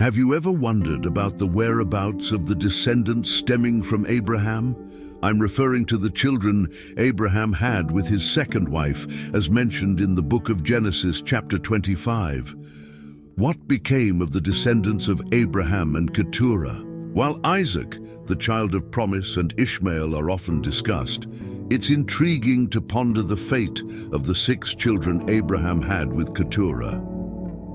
Have you ever wondered about the whereabouts of the descendants stemming from Abraham? I'm referring to the children Abraham had with his second wife, as mentioned in the book of Genesis, chapter 25. What became of the descendants of Abraham and Keturah? While Isaac, the child of promise, and Ishmael are often discussed, it's intriguing to ponder the fate of the 6 children Abraham had with Keturah.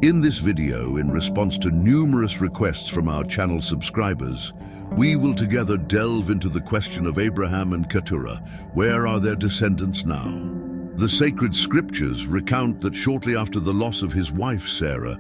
In this video, in response to numerous requests from our channel subscribers, we will together delve into the question of Abraham and Keturah. Where are their descendants now? The sacred scriptures recount that shortly after the loss of his wife Sarah,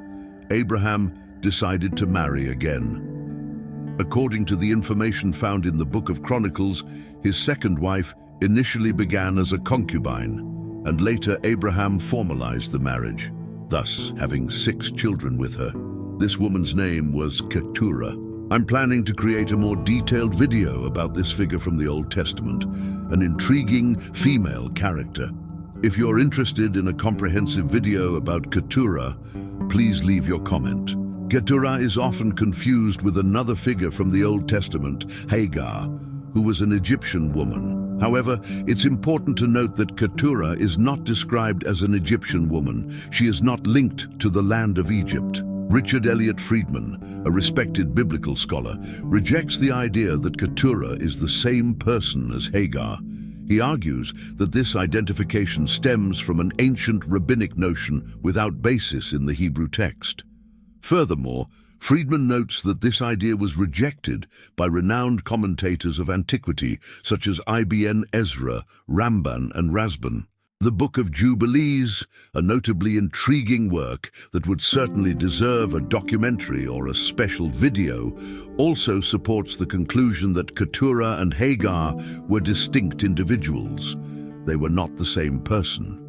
Abraham decided to marry again. According to the information found in the book of Chronicles, his second wife initially began as a concubine, and later Abraham formalized the marriage, thus having 6 children with her. This woman's name was Keturah. I'm planning to create a more detailed video about this figure from the Old Testament, an intriguing female character. If you're interested in a comprehensive video about Keturah, please leave your comment. Keturah is often confused with another figure from the Old Testament, Hagar, who was an Egyptian woman. However, it's important to note that Keturah is not described as an Egyptian woman. She is not linked to the land of Egypt. Richard Elliott Friedman, a respected biblical scholar, rejects the idea that Keturah is the same person as Hagar. He argues that this identification stems from an ancient rabbinic notion without basis in the Hebrew text. Furthermore, Friedman notes that this idea was rejected by renowned commentators of antiquity such as Ibn Ezra, Ramban, and Rasban. The Book of Jubilees, a notably intriguing work that would certainly deserve a documentary or a special video, also supports the conclusion that Keturah and Hagar were distinct individuals. They were not the same person.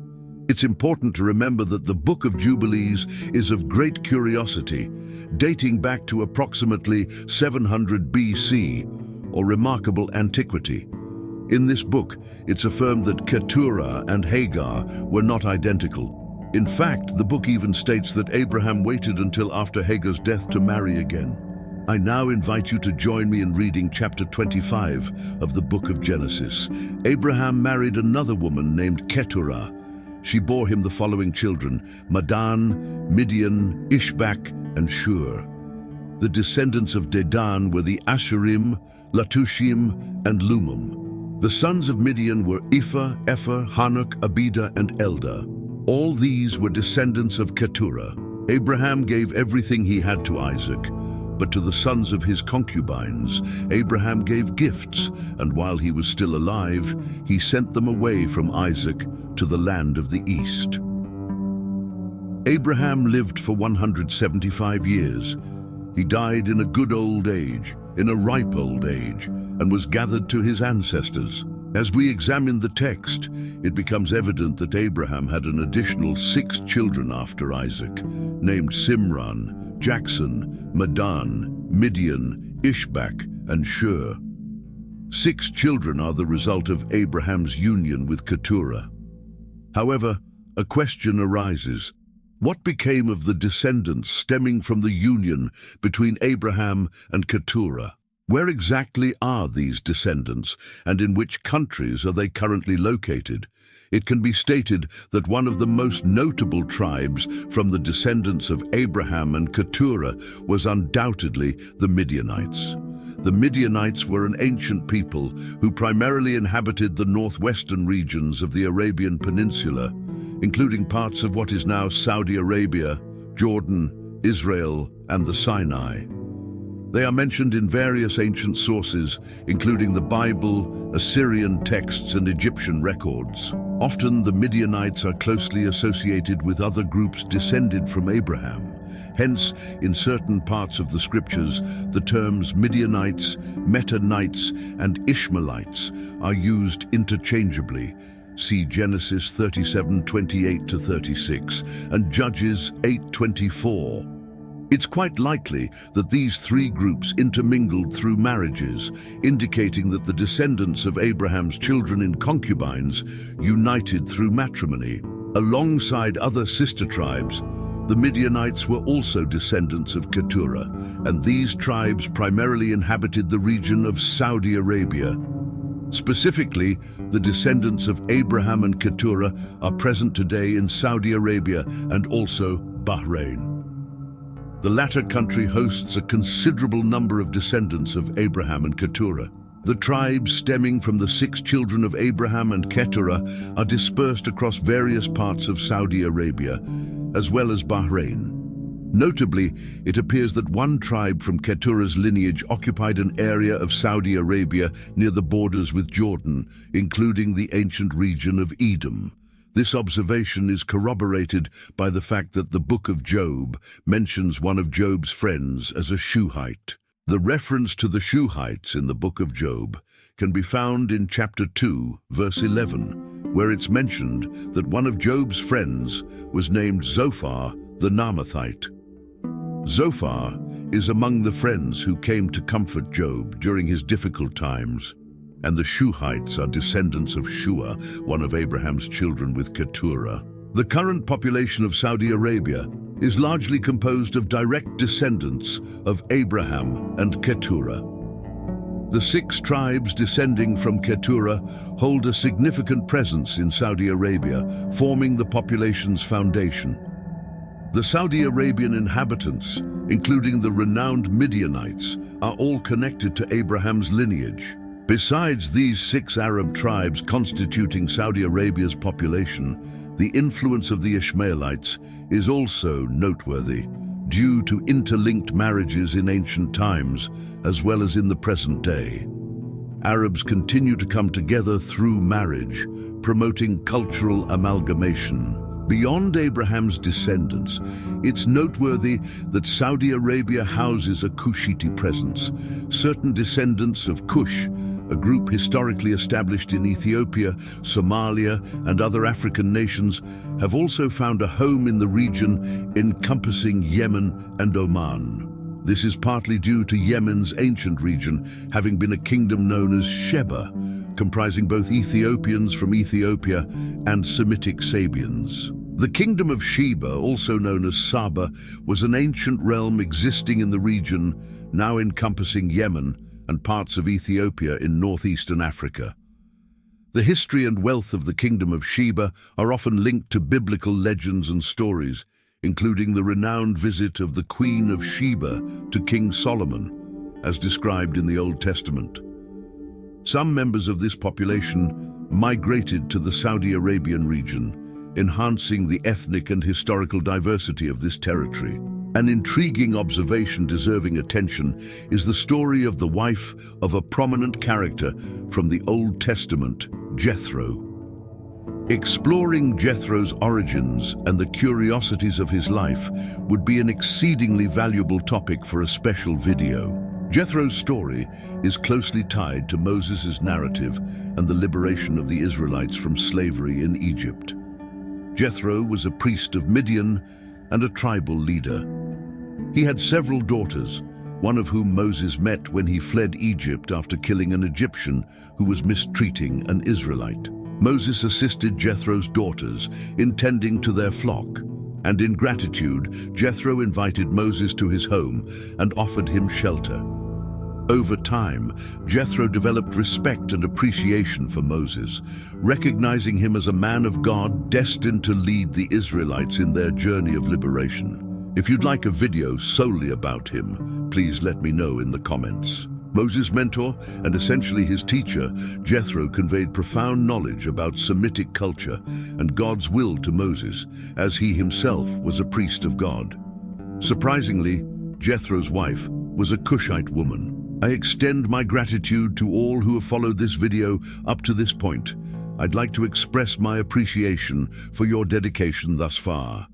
It's important to remember that the Book of Jubilees is of great curiosity, dating back to approximately 700 BC, or remarkable antiquity. In this book, it's affirmed that Keturah and Hagar were not identical. In fact, the book even states that Abraham waited until after Hagar's death to marry again. I now invite you to join me in reading chapter 25 of the book of Genesis. Abraham married another woman named Keturah. She bore him the following children: Medan, Midian, Ishbak, and Shur. The descendants of Dedan were the Asherim, Latushim, and Lumim. The sons of Midian were Ephah, Epher, Hanok, Abida, and Eldah. All these were descendants of Keturah. Abraham gave everything he had to Isaac, but to the sons of his concubines, Abraham gave gifts, and while he was still alive, he sent them away from Isaac to the land of the east. Abraham lived for 175 years. He died in a good old age, in a ripe old age, and was gathered to his ancestors. As we examine the text, it becomes evident that Abraham had an additional 6 children after Isaac, named Simran, Jackson, Medan, Midian, Ishbak, and Shur. 6 children are the result of Abraham's union with Keturah. However, a question arises. What became of the descendants stemming from the union between Abraham and Keturah? Where exactly are these descendants, and in which countries are they currently located? It can be stated that one of the most notable tribes from the descendants of Abraham and Keturah was undoubtedly the Midianites. The Midianites were an ancient people who primarily inhabited the northwestern regions of the Arabian Peninsula, including parts of what is now Saudi Arabia, Jordan, Israel, and the Sinai. They are mentioned in various ancient sources, including the Bible, Assyrian texts, and Egyptian records. Often, the Midianites are closely associated with other groups descended from Abraham. Hence, in certain parts of the scriptures, the terms Midianites, Metanites, and Ishmaelites are used interchangeably. See Genesis 37:28-36 and Judges 8:24. It's quite likely that these 3 groups intermingled through marriages, indicating that the descendants of Abraham's children in concubines united through matrimony. Alongside other sister tribes, The Midianites were also descendants of Keturah, and these tribes primarily inhabited the region of Saudi Arabia. Specifically, the descendants of Abraham and Keturah are present today in Saudi Arabia and also Bahrain. The latter country hosts a considerable number of descendants of Abraham and Keturah. The tribes stemming from the 6 children of Abraham and Keturah are dispersed across various parts of Saudi Arabia, as well as Bahrain. Notably, it appears that one tribe from Keturah's lineage occupied an area of Saudi Arabia near the borders with Jordan, including the ancient region of Edom. This observation is corroborated by the fact that the Book of Job mentions one of Job's friends as a Shuhite. The reference to the Shuhites in the Book of Job can be found in chapter 2, verse 11, where it's mentioned that one of Job's friends was named Zophar the Naamathite. Zophar is among the friends who came to comfort Job during his difficult times, and the Shuhites are descendants of Shua, one of Abraham's children with Keturah. The current population of Saudi Arabia is largely composed of direct descendants of Abraham and Keturah. The 6 tribes descending from Keturah hold a significant presence in Saudi Arabia, forming the population's foundation. The Saudi Arabian inhabitants, including the renowned Midianites, are all connected to Abraham's lineage. Besides these 6 Arab tribes constituting Saudi Arabia's population, the influence of the Ishmaelites is also noteworthy, due to interlinked marriages in ancient times as well as in the present day. Arabs continue to come together through marriage, promoting cultural amalgamation. Beyond Abraham's descendants, it's noteworthy that Saudi Arabia houses a Kushite presence. Certain descendants of Kush, a group historically established in Ethiopia, Somalia, and other African nations, have also found a home in the region encompassing Yemen and Oman. This is partly due to Yemen's ancient region having been a kingdom known as Sheba, comprising both Ethiopians from Ethiopia and Semitic Sabians. The kingdom of Sheba, also known as Saba, was an ancient realm existing in the region, now encompassing Yemen and parts of Ethiopia in northeastern Africa. The history and wealth of the kingdom of Sheba are often linked to biblical legends and stories, including the renowned visit of the Queen of Sheba to King Solomon, as described in the Old Testament. Some members of this population migrated to the Saudi Arabian region, enhancing the ethnic and historical diversity of this territory. An intriguing observation deserving attention is the story of the wife of a prominent character from the Old Testament, Jethro. Exploring Jethro's origins and the curiosities of his life would be an exceedingly valuable topic for a special video. Jethro's story is closely tied to Moses' narrative and the liberation of the Israelites from slavery in Egypt. Jethro was a priest of Midian and a tribal leader. He had several daughters, one of whom Moses met when he fled Egypt after killing an Egyptian who was mistreating an Israelite. Moses assisted Jethro's daughters in tending to their flock, and in gratitude, Jethro invited Moses to his home and offered him shelter. Over time, Jethro developed respect and appreciation for Moses, recognizing him as a man of God destined to lead the Israelites in their journey of liberation. If you'd like a video solely about him, please let me know in the comments. Moses' mentor and essentially his teacher, Jethro conveyed profound knowledge about Semitic culture and God's will to Moses, as he himself was a priest of God. Surprisingly, Jethro's wife was a Cushite woman. I extend my gratitude to all who have followed this video up to this point. I'd like to express my appreciation for your dedication thus far.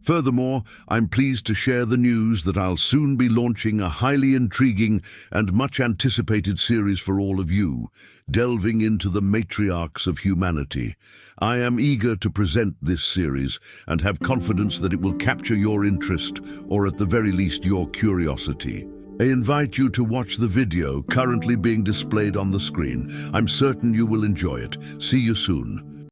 Furthermore, I'm pleased to share the news that I'll soon be launching a highly intriguing and much anticipated series for all of you, delving into the matriarchs of humanity. I am eager to present this series and have confidence that it will capture your interest, or at the very least your curiosity. I invite you to watch the video currently being displayed on the screen. I'm certain you will enjoy it. See you soon.